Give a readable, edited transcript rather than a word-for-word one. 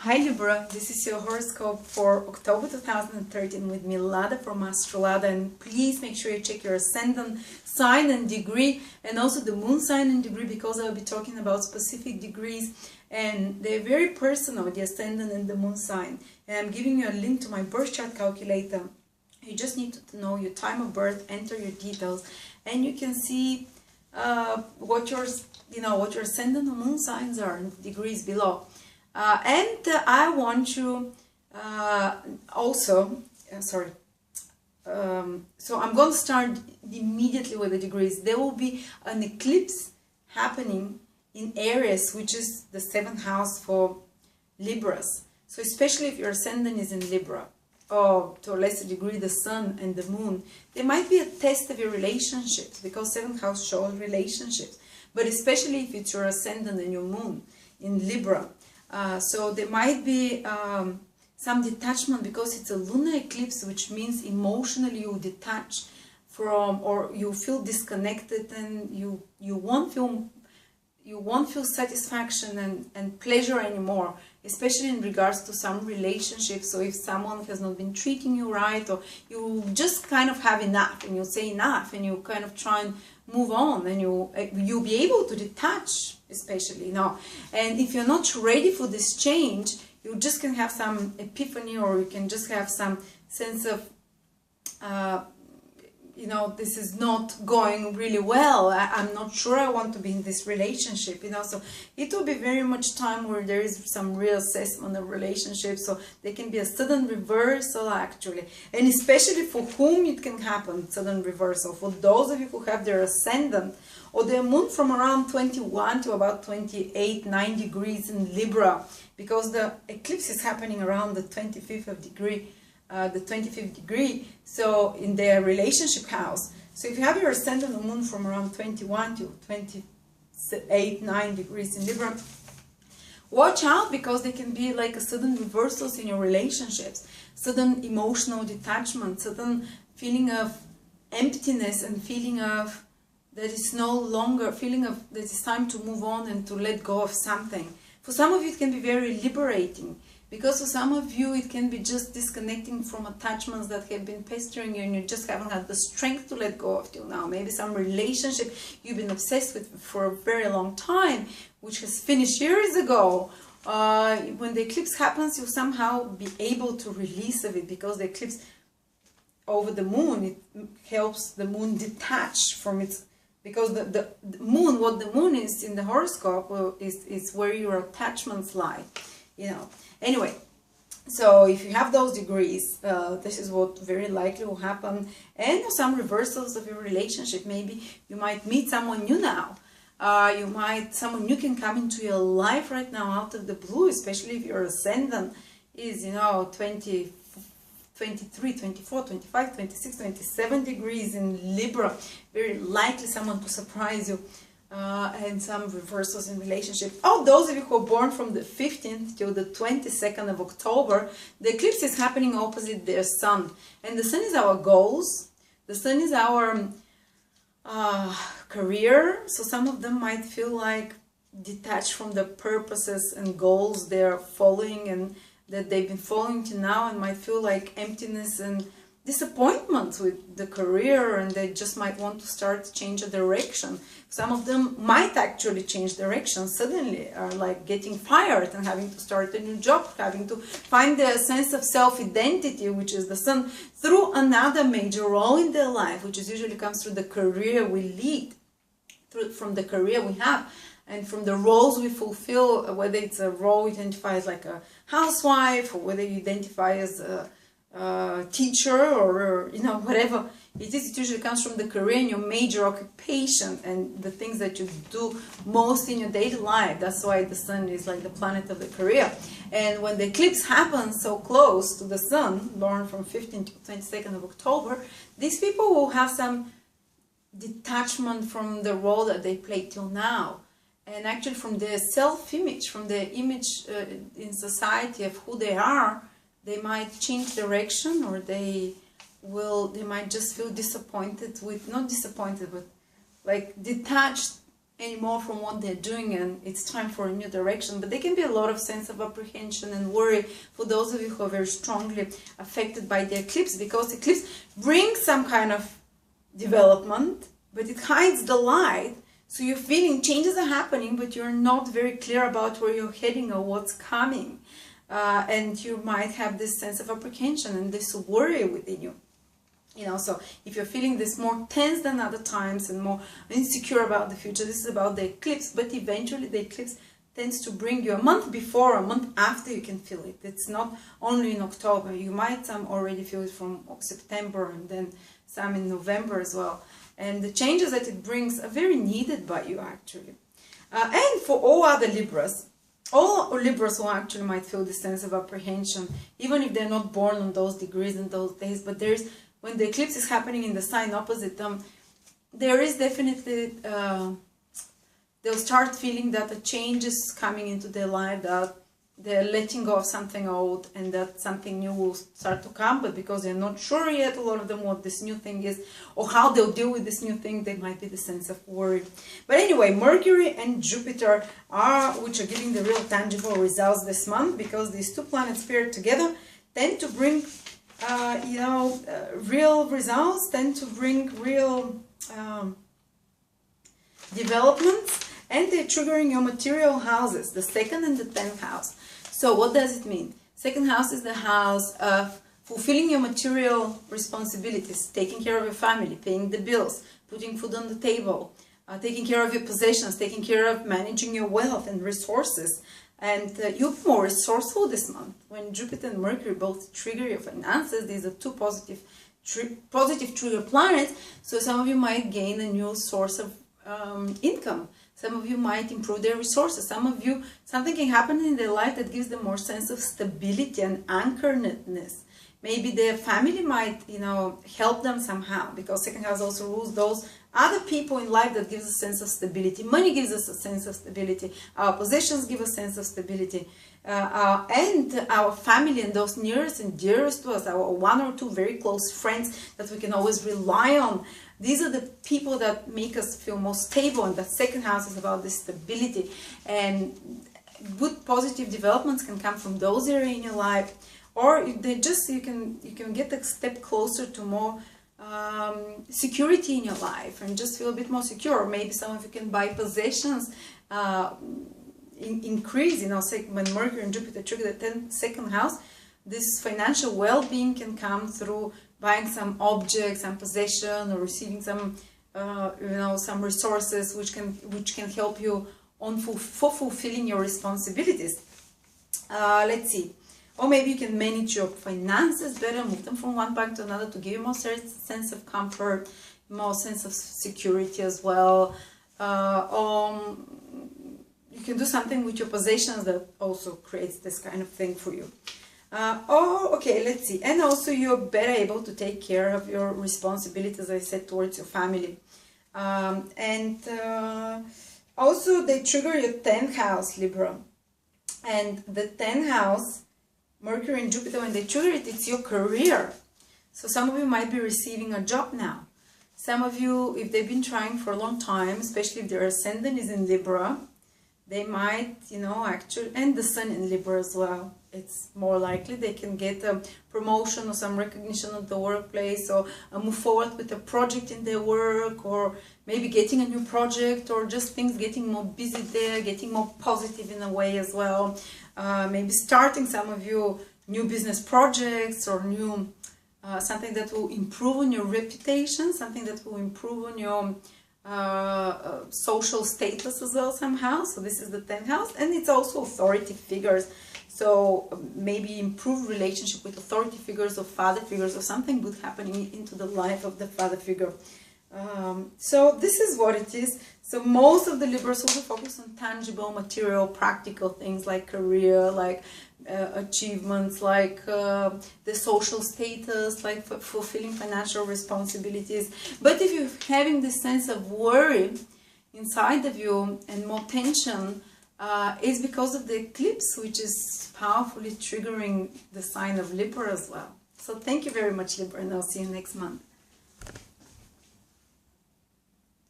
Hi Libra, this is your horoscope for October 2013 with me, Lada from Astrology, and please make sure you check your ascendant sign and degree, and also the moon sign and degree, because I'll be talking about specific degrees and they're very personal, the ascendant and the moon sign. And I'm giving you a link to my birth chart calculator. You just need to know your time of birth, enter your details, and you can see what your ascendant and moon signs are and degrees below. I want you so I'm going to start immediately with the degrees. There will be an eclipse happening in Aries, which is the 7th house for Libras. So especially if your ascendant is in Libra, or to a lesser degree the sun and the moon, there might be a test of your relationships, because 7th house shows relationships, but especially if it's your ascendant and your moon in Libra. So there might be some detachment, because it's a lunar eclipse, which means emotionally you detach from, or you feel disconnected, and you won't feel satisfaction and pleasure anymore, especially in regards to some relationships. So if someone has not been treating you right, or you just kind of have enough, and you say enough, and you kind of try and move on, and you'll be able to detach, especially now. And if you're not ready for this change, you just can have some epiphany, or you can just have some sense of this is not going really well. I'm not sure I want to be in this relationship, so it will be very much time where there is some reassessment of relationships. So there can be a sudden reversal, actually, and especially for whom it can happen, sudden reversal, for those of you who have their ascendant or their moon from around 21 to about 28, 9 degrees in Libra, because the eclipse is happening around the 25th degree, so in their relationship house. So if you have your ascendant or moon from around 21 to 28, 9 degrees in Libra, watch out, because there can be like a sudden reversals in your relationships, sudden emotional detachment, sudden feeling of emptiness, and feeling of that it's no longer, feeling of that it's time to move on and to let go of something. For some of you it can be very liberating, because for some of you it can be just disconnecting from attachments that have been pestering you, and you just haven't had the strength to let go of till now. Maybe some relationship you've been obsessed with for a very long time, which has finished years ago. When the eclipse happens, you'll somehow be able to release of it, because the eclipse over the moon, it helps the moon detach from its, because the moon, what the moon is in the horoscope is where your attachments lie, Anyway, so if you have those degrees, this is what very likely will happen. And some reversals of your relationship. Maybe you might meet someone new now. Someone new can come into your life right now out of the blue, especially if your ascendant is, 20, 23, 24, 25, 26, 27 degrees in Libra. Very likely someone to surprise you. And some reversals in relationship. All those of you who are born from the 15th till the 22nd of October, the eclipse is happening opposite their sun. And the sun is our goals. The sun is our career. So some of them might feel like detached from the purposes and goals they're following, and that they've been following to now, and might feel like emptiness and disappointment with the career, and they just might want to start to change a direction. Some of them might actually change direction suddenly, are like getting fired and having to start a new job, having to find their sense of self-identity, which is the sun, through another major role in their life, which is usually comes through the career we lead, from the career we have, and from the roles we fulfill, whether it's a role you identify as like a housewife, or whether you identify as a teacher, or whatever it is. It usually comes from the career and your major occupation, and the things that you do most in your daily life. That's why the sun is like the planet of the career. And when the eclipse happens so close to the sun, born from 15th to 22nd of October, these people will have some detachment from the role that they played till now, and actually from their self-image, from their image in society of who they are. They might change direction, or they might just feel disappointed with, not disappointed, but like detached anymore from what they're doing, and it's time for a new direction. But there can be a lot of sense of apprehension and worry for those of you who are very strongly affected by the eclipse, because the eclipse brings some kind of development, but it hides the light. So you're feeling changes are happening, but you're not very clear about where you're heading or what's coming. And you might have this sense of apprehension and this worry within you. You know, so if you're feeling this more tense than other times and more insecure about the future, this is about the eclipse. But eventually the eclipse tends to bring you a month before, a month after you can feel it. It's not only in October. You might already feel it from September, and then some in November as well. And the changes that it brings are very needed by you, actually. And for all other Libras, all Libras who actually might feel this sense of apprehension, even if they're not born on those degrees and those days, but there's, when the eclipse is happening in the sign opposite them, there is definitely, they'll start feeling that a change is coming into their life, that they're letting go of something old and that something new will start to come, but because they're not sure yet, a lot of them, what this new thing is or how they'll deal with this new thing, there might be the sense of worry. But anyway, Mercury and Jupiter which are giving the real tangible results this month, because these two planets paired together tend to bring, real results, tend to bring real developments, and they're triggering your material houses, the 2nd and the 10th house. So what does it mean? 2nd house is the house of fulfilling your material responsibilities, taking care of your family, paying the bills, putting food on the table, taking care of your possessions, taking care of managing your wealth and resources. And you'll be more resourceful this month. When Jupiter and Mercury both trigger your finances, these are two positive trigger planets, so some of you might gain a new source of income. Some of you might improve their resources. Some of you, something can happen in their life that gives them more sense of stability and anchoredness. Maybe their family might, help them somehow, because 2nd house also rules those other people in life that gives a sense of stability. Money gives us a sense of stability. Our possessions give a sense of stability. And our family and those nearest and dearest to us, our 1 or 2 very close friends that we can always rely on. These are the people that make us feel more stable, and the 2nd house is about this stability. And good positive developments can come from those areas in your life, or they just you can get a step closer to more security in your life and just feel a bit more secure. Maybe some of you can buy possessions, increase, say when Mercury and Jupiter trigger the 2nd house, this financial well-being can come through buying some objects, some possession, or receiving some, some resources which can help you for fulfilling your responsibilities. Let's see. Or maybe you can manage your finances better, move them from one bank to another to give you more sense of comfort, more sense of security as well. You can do something with your possessions that also creates this kind of thing for you. Okay, let's see. And also you're better able to take care of your responsibilities, as I said, towards your family. Also they trigger your 10th house, Libra. And the 10th house, Mercury and Jupiter, when they trigger it, it's your career. So some of you might be receiving a job now. Some of you, if they've been trying for a long time, especially if their ascendant is in Libra, they might, actually, and the sun in Libra as well. It's more likely they can get a promotion or some recognition at the workplace, or move forward with a project in their work, or maybe getting a new project, or just things getting more busy there, getting more positive in a way as well. Maybe starting, some of you, new business projects, or new something that will improve on your reputation, something that will improve on your social status as well somehow. So this is the 10th house, and it's also authority figures. So maybe improve relationship with authority figures or father figures, or something good happening into the life of the father figure. So this is what it is. So most of the Libras also focus on tangible, material, practical things like career, like achievements, like the social status, like fulfilling financial responsibilities. But if you're having this sense of worry inside of you and more tension, it's because of the eclipse, which is powerfully triggering the sign of Libra as well. So thank you very much, Libra, and I'll see you next month.